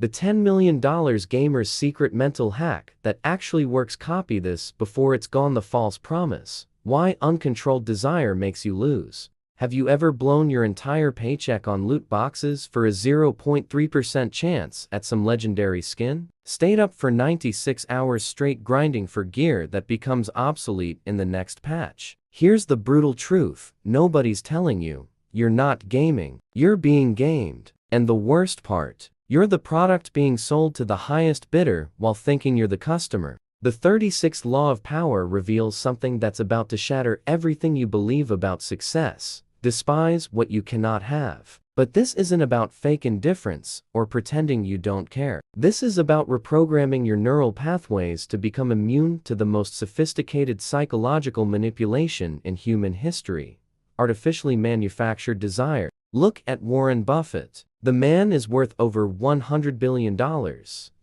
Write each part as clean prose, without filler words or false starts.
The $10 million gamer's secret mental hack that actually works. Copy this before it's gone. The false promise. Why uncontrolled desire makes you lose. Have you ever blown your entire paycheck on loot boxes for a 0.3% chance at some legendary skin? Stayed up for 96 hours straight grinding for gear that becomes obsolete in the next patch? Here's the brutal truth. Nobody's telling you. You're not gaming. You're being gamed. And the worst part, you're the product being sold to the highest bidder while thinking you're the customer. The 36th law of power reveals something that's about to shatter everything you believe about success. Despise what you cannot have. But this isn't about fake indifference or pretending you don't care. This is about reprogramming your neural pathways to become immune to the most sophisticated psychological manipulation in human history: artificially manufactured desire. Look at Warren Buffett. The man is worth over $100 billion,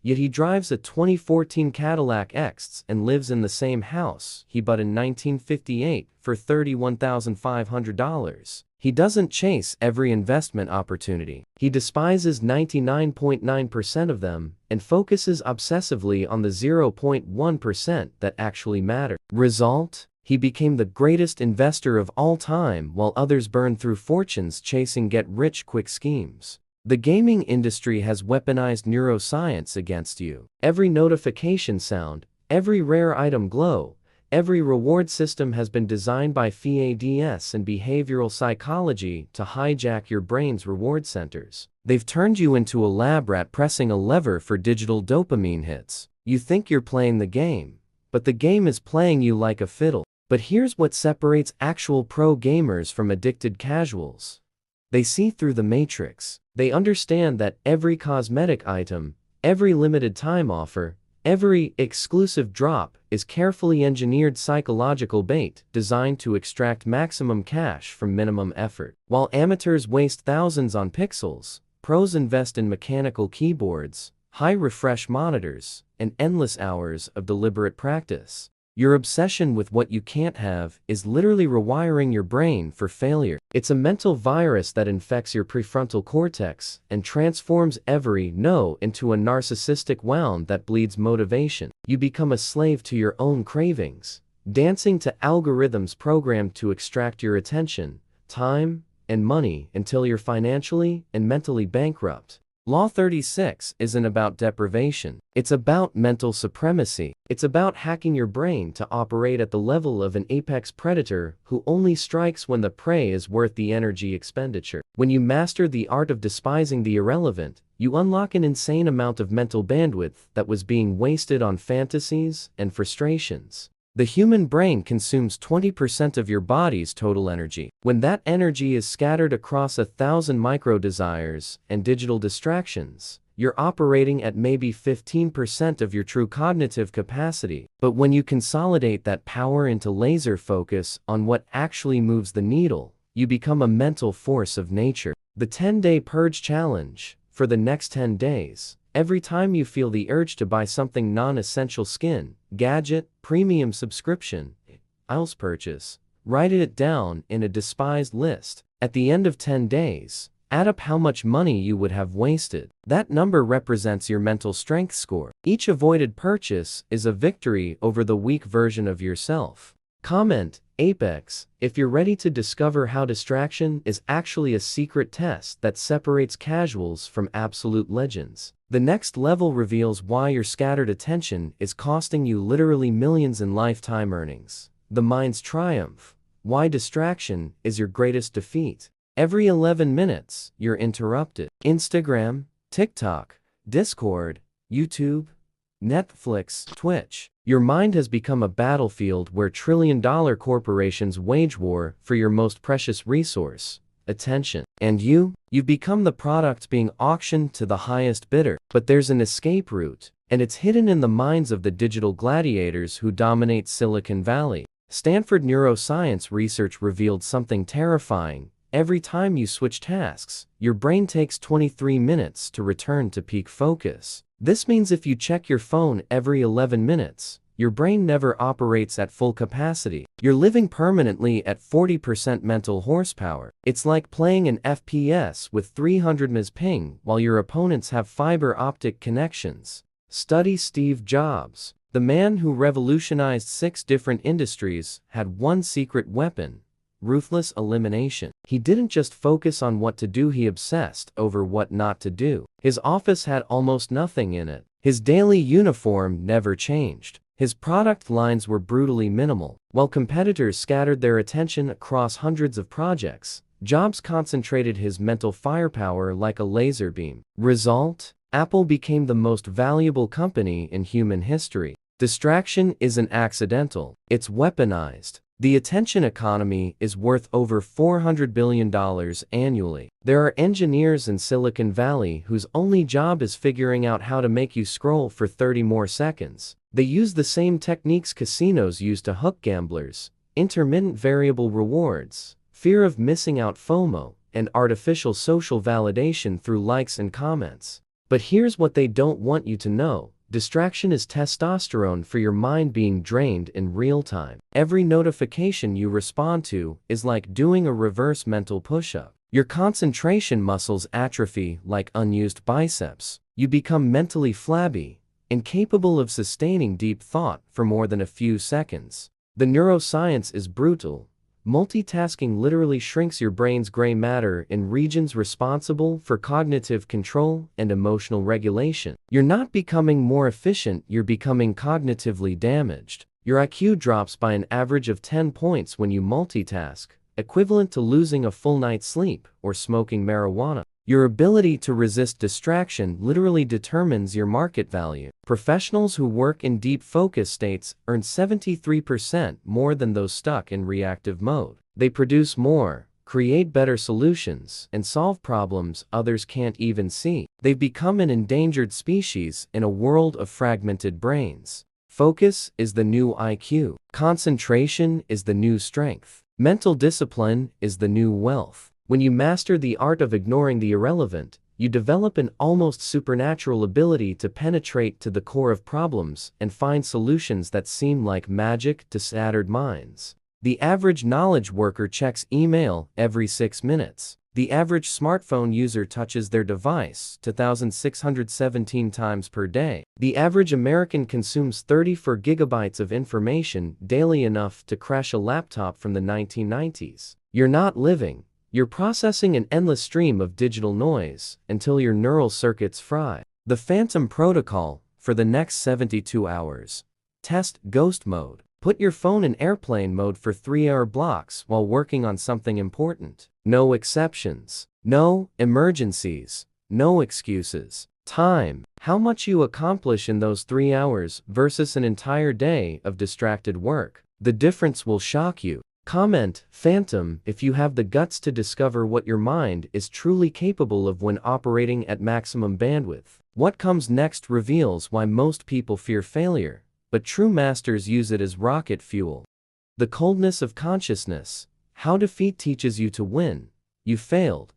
yet he drives a 2014 Cadillac X and lives in the same house he bought in 1958 for $31,500. He doesn't chase every investment opportunity. He despises 99.9% of them and focuses obsessively on the 0.1% that actually matter. Result? He became the greatest investor of all time while others burn through fortunes chasing get-rich-quick schemes. The gaming industry has weaponized neuroscience against you. Every notification sound, every rare item glow, every reward system has been designed by FADS and behavioral psychology to hijack your brain's reward centers. They've turned you into a lab rat pressing a lever for digital dopamine hits. You think you're playing the game, but the game is playing you like a fiddle. But here's what separates actual pro gamers from addicted casuals. They see through the matrix. They understand that every cosmetic item, every limited time offer, every exclusive drop is carefully engineered psychological bait designed to extract maximum cash from minimum effort. While amateurs waste thousands on pixels, pros invest in mechanical keyboards, high refresh monitors, and endless hours of deliberate practice. Your obsession with what you can't have is literally rewiring your brain for failure. It's a mental virus that infects your prefrontal cortex and transforms every no into a narcissistic wound that bleeds motivation. You become a slave to your own cravings, dancing to algorithms programmed to extract your attention, time, and money until you're financially and mentally bankrupt. Law 36 isn't about deprivation. It's about mental supremacy. It's about hacking your brain to operate at the level of an apex predator who only strikes when the prey is worth the energy expenditure. When you master the art of despising the irrelevant, you unlock an insane amount of mental bandwidth that was being wasted on fantasies and frustrations. The human brain consumes 20% of your body's total energy. When that energy is scattered across 1,000 micro-desires and digital distractions, you're operating at maybe 15% of your true cognitive capacity. But when you consolidate that power into laser focus on what actually moves the needle, you become a mental force of nature. The 10-day purge challenge. For the next 10 days, every time you feel the urge to buy something non-essential skin, gadget, premium subscription, impulse purchase, write it down in a despised list. At the end of 10 days, add up how much money you would have wasted. That number represents your mental strength score. Each avoided purchase is a victory over the weak version of yourself. Comment, Apex, if you're ready to discover how distraction is actually a secret test that separates casuals from absolute legends. The next level reveals why your scattered attention is costing you literally millions in lifetime earnings. The mind's triumph. Why distraction is your greatest defeat. Every 11 minutes, you're interrupted. Instagram, TikTok, Discord, YouTube, Netflix, Twitch. Your mind has become a battlefield where trillion-dollar corporations wage war for your most precious resource, attention. And you've become the product being auctioned to the highest bidder. But there's an escape route, and it's hidden in the minds of the digital gladiators who dominate Silicon Valley. Stanford neuroscience research revealed something terrifying. Every time you switch tasks, your brain takes 23 minutes to return to peak focus. This means if you check your phone every 11 minutes, your brain never operates at full capacity. You're living permanently at 40% mental horsepower. It's like playing an FPS with 300 ms ping while your opponents have fiber optic connections. Study Steve Jobs. The man who revolutionized 6 different industries had one secret weapon: ruthless elimination. He didn't just focus on what to do, he obsessed over what not to do. His office had almost nothing in it. His daily uniform never changed. His product lines were brutally minimal. While competitors scattered their attention across hundreds of projects, Jobs concentrated his mental firepower like a laser beam. Result? Apple became the most valuable company in human history. Distraction isn't accidental, it's weaponized. The attention economy is worth over $400 billion annually. There are engineers in Silicon Valley whose only job is figuring out how to make you scroll for 30 more seconds. They use the same techniques casinos use to hook gamblers: intermittent variable rewards, fear of missing out FOMO, and artificial social validation through likes and comments. But here's what they don't want you to know. Distraction is testosterone for your mind being drained in real time. Every notification you respond to is like doing a reverse mental push-up. Your concentration muscles atrophy like unused biceps. You become mentally flabby, incapable of sustaining deep thought for more than a few seconds. The neuroscience is brutal. Multitasking literally shrinks your brain's gray matter in regions responsible for cognitive control and emotional regulation. You're not becoming more efficient, you're becoming cognitively damaged. Your IQ drops by an average of 10 points when you multitask, equivalent to losing a full night's sleep or smoking marijuana. Your ability to resist distraction literally determines your market value. Professionals who work in deep focus states earn 73% more than those stuck in reactive mode. They produce more, create better solutions, and solve problems others can't even see. They've become an endangered species in a world of fragmented brains. Focus is the new IQ. Concentration is the new strength. Mental discipline is the new wealth. When you master the art of ignoring the irrelevant, you develop an almost supernatural ability to penetrate to the core of problems and find solutions that seem like magic to scattered minds. The average knowledge worker checks email every 6 minutes. The average smartphone user touches their device 2,617 times per day. The average American consumes 34 gigabytes of information daily, enough to crash a laptop from the 1990s. You're not living. You're processing an endless stream of digital noise until your neural circuits fry. The Phantom Protocol for the next 72 hours. Test ghost mode. Put your phone in airplane mode for 3-hour blocks while working on something important. No exceptions. No emergencies. No excuses. Time. How much you accomplish in those 3 hours versus an entire day of distracted work. The difference will shock you. Comment Phantom if you have the guts to discover what your mind is truly capable of when operating at maximum bandwidth. What comes next reveals why most people fear failure, but true masters use it as rocket fuel. The coldness of consciousness. How defeat teaches you to win. You failed.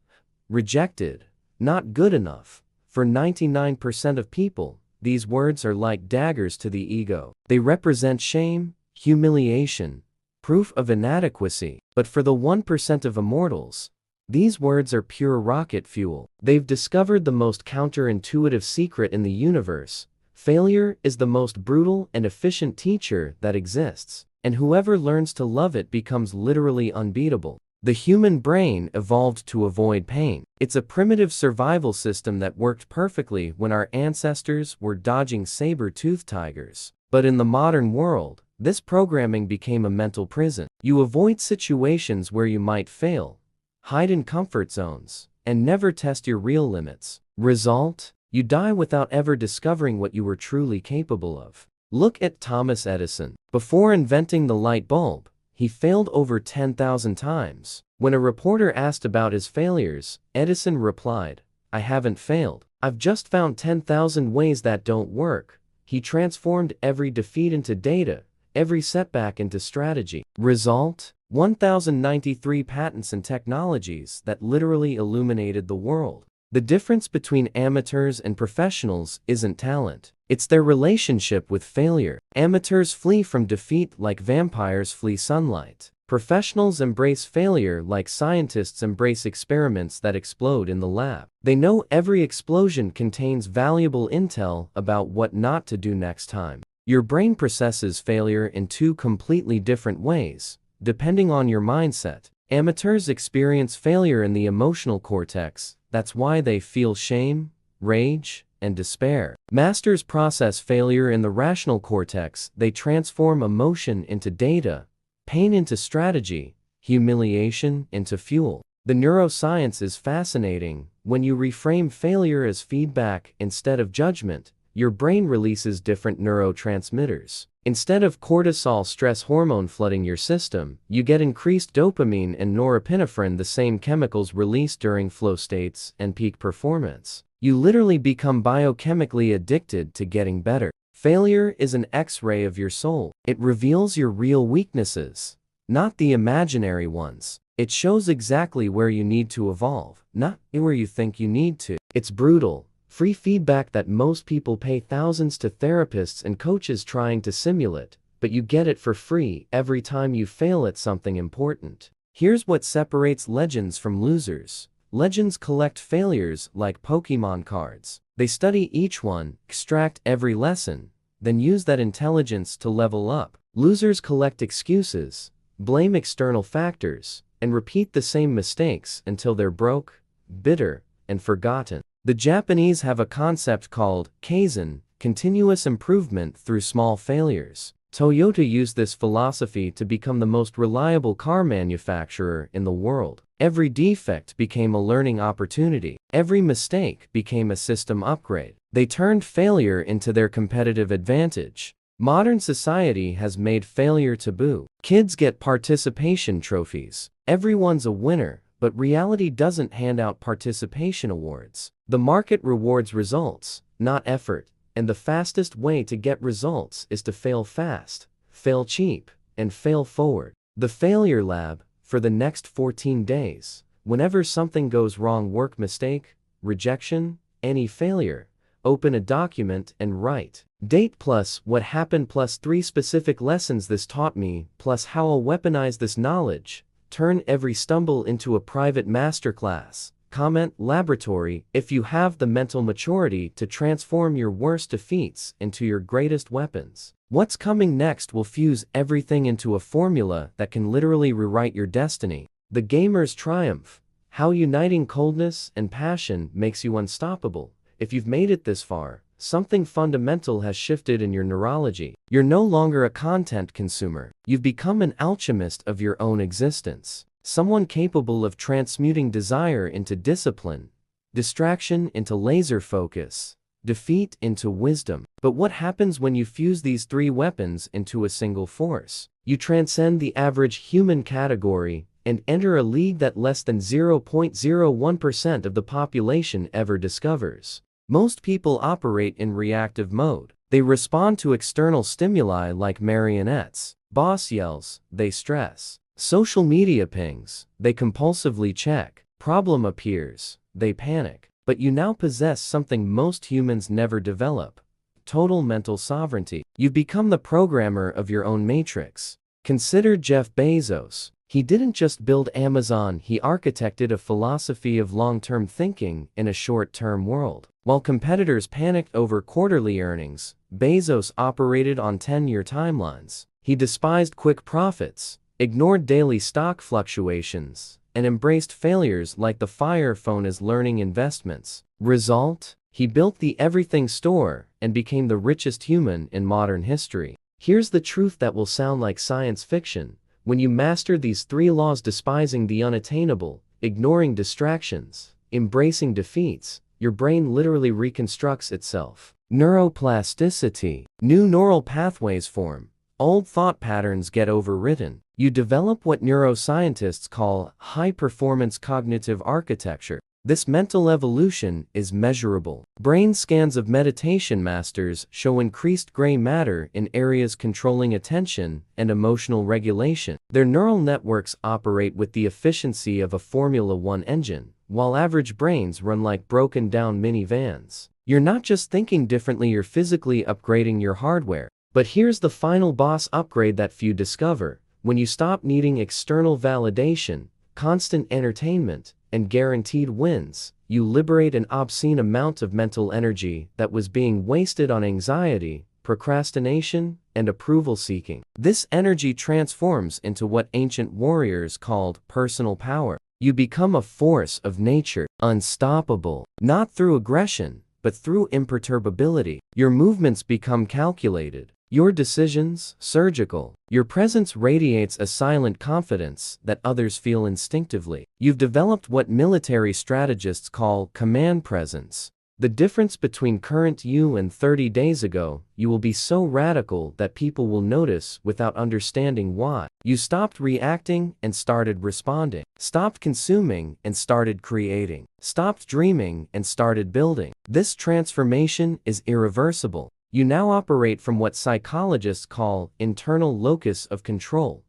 Rejected. Not good enough. For 99% of people, these words are like daggers to the ego. They represent shame, humiliation, proof of inadequacy. But for the 1% of immortals, these words are pure rocket fuel. They've discovered the most counterintuitive secret in the universe. Failure is the most brutal and efficient teacher that exists, and whoever learns to love it becomes literally unbeatable. The human brain evolved to avoid pain. It's a primitive survival system that worked perfectly when our ancestors were dodging saber-toothed tigers. But in the modern world, this programming became a mental prison. You avoid situations where you might fail, hide in comfort zones, and never test your real limits. Result? You die without ever discovering what you were truly capable of. Look at Thomas Edison. Before inventing the light bulb, he failed over 10,000 times. When a reporter asked about his failures, Edison replied, "I haven't failed. I've just found 10,000 ways that don't work." He transformed every defeat into data, every setback into strategy. Result? 1,093 patents and technologies that literally illuminated the world. The difference between amateurs and professionals isn't talent. It's their relationship with failure. Amateurs flee from defeat like vampires flee sunlight. Professionals embrace failure like scientists embrace experiments that explode in the lab. They know every explosion contains valuable intel about what not to do next time. Your brain processes failure in two completely different ways, depending on your mindset. Amateurs experience failure in the emotional cortex. That's why they feel shame, rage, and despair. Masters process failure in the rational cortex. They transform emotion into data, pain into strategy, humiliation into fuel. The neuroscience is fascinating. When you reframe failure as feedback instead of judgment, your brain releases different neurotransmitters. Instead of cortisol stress hormone flooding your system, you get increased dopamine and norepinephrine, the same chemicals released during flow states and peak performance. You literally become biochemically addicted to getting better. Failure is an X-ray of your soul. It reveals your real weaknesses, not the imaginary ones. It shows exactly where you need to evolve, not where you think you need to. It's brutal, free feedback that most people pay thousands to therapists and coaches trying to simulate, but you get it for free every time you fail at something important. Here's what separates legends from losers. Legends collect failures like Pokemon cards. They study each one, extract every lesson, then use that intelligence to level up. Losers collect excuses, blame external factors, and repeat the same mistakes until they're broke, bitter, and forgotten. The Japanese have a concept called kaizen, continuous improvement through small failures. Toyota used this philosophy to become the most reliable car manufacturer in the world. Every defect became a learning opportunity. Every mistake became a system upgrade. They turned failure into their competitive advantage. Modern society has made failure taboo. Kids get participation trophies. Everyone's a winner, but reality doesn't hand out participation awards. The market rewards results, not effort, and the fastest way to get results is to fail fast, fail cheap, and fail forward. The Failure Lab, for the next 14 days. Whenever something goes wrong, work mistake, rejection, any failure, open a document and write. Date plus what happened plus 3 specific lessons this taught me plus how I'll weaponize this knowledge. Turn every stumble into a private masterclass. Comment laboratory if you have the mental maturity to transform your worst defeats into your greatest weapons. What's coming next will fuse everything into a formula that can literally rewrite your destiny. The Gamer's Triumph. How uniting coldness and passion makes you unstoppable. If you've made it this far, something fundamental has shifted in your neurology. You're no longer a content consumer. You've become an alchemist of your own existence. Someone capable of transmuting desire into discipline, distraction into laser focus, defeat into wisdom. But what happens when you fuse these 3 weapons into a single force? You transcend the average human category and enter a league that less than 0.01% of the population ever discovers. Most people operate in reactive mode. They respond to external stimuli like marionettes. Boss yells, they stress. Social media pings, they compulsively check. Problem appears, they panic. But you now possess something most humans never develop: total mental sovereignty. You've become the programmer of your own matrix. Consider Jeff Bezos. He didn't just build Amazon, he architected a philosophy of long-term thinking in a short-term world. While competitors panicked over quarterly earnings, Bezos operated on 10-year timelines. He despised quick profits, ignored daily stock fluctuations, and embraced failures like the Fire Phone as learning investments. Result? He built the everything store and became the richest human in modern history. Here's the truth that will sound like science fiction. When you master these 3 laws, despising the unattainable, ignoring distractions, embracing defeats, your brain literally reconstructs itself. Neuroplasticity. New neural pathways form. Old thought patterns get overwritten. You develop what neuroscientists call high-performance cognitive architecture. This mental evolution is measurable. Brain scans of meditation masters show increased gray matter in areas controlling attention and emotional regulation. Their neural networks operate with the efficiency of a Formula One engine, while average brains run like broken-down minivans. You're not just thinking differently, you're physically upgrading your hardware. But here's the final boss upgrade that few discover. When you stop needing external validation, constant entertainment, and guaranteed wins, you liberate an obscene amount of mental energy that was being wasted on anxiety, procrastination, and approval seeking. This energy transforms into what ancient warriors called personal power. You become a force of nature, unstoppable, not through aggression, but through imperturbability. Your movements become calculated, your decisions surgical. Your presence radiates a silent confidence that others feel instinctively. You've developed what military strategists call command presence. The difference between current you and 30 days ago, you will be so radical that people will notice without understanding why. You stopped reacting and started responding. Stopped consuming and started creating. Stopped dreaming and started building. This transformation is irreversible. You now operate from what psychologists call internal locus of control.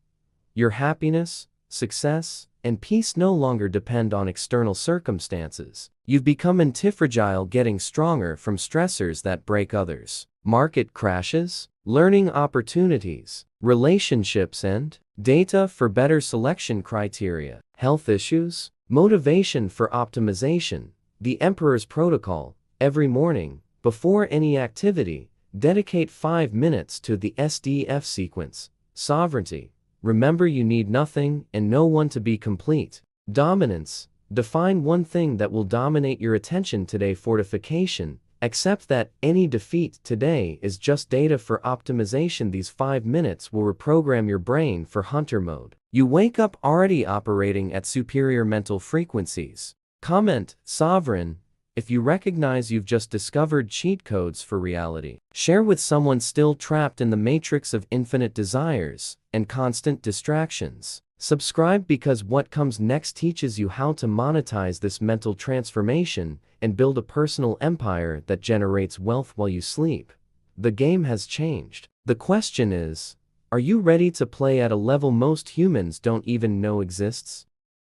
Your happiness, success, and peace no longer depend on external circumstances. You've become antifragile, getting stronger from stressors that break others. Market crashes, learning opportunities, relationships, and data for better selection criteria. Health issues, motivation for optimization. The Emperor's Protocol. Every morning, before any activity, dedicate 5 minutes to the SDF sequence. Sovereignty. Remember, you need nothing and no one to be complete. Dominance. Define one thing that will dominate your attention today. Fortification. Accept that any defeat today is just data for optimization. These 5 minutes will reprogram your brain for hunter mode. You wake up already operating at superior mental frequencies. Comment, sovereign, if you recognize you've just discovered cheat codes for reality. Share with someone still trapped in the matrix of infinite desires and constant distractions. Subscribe, because what comes next teaches you how to monetize this mental transformation and build a personal empire that generates wealth while you sleep. The game has changed. The question is, are you ready to play at a level most humans don't even know exists?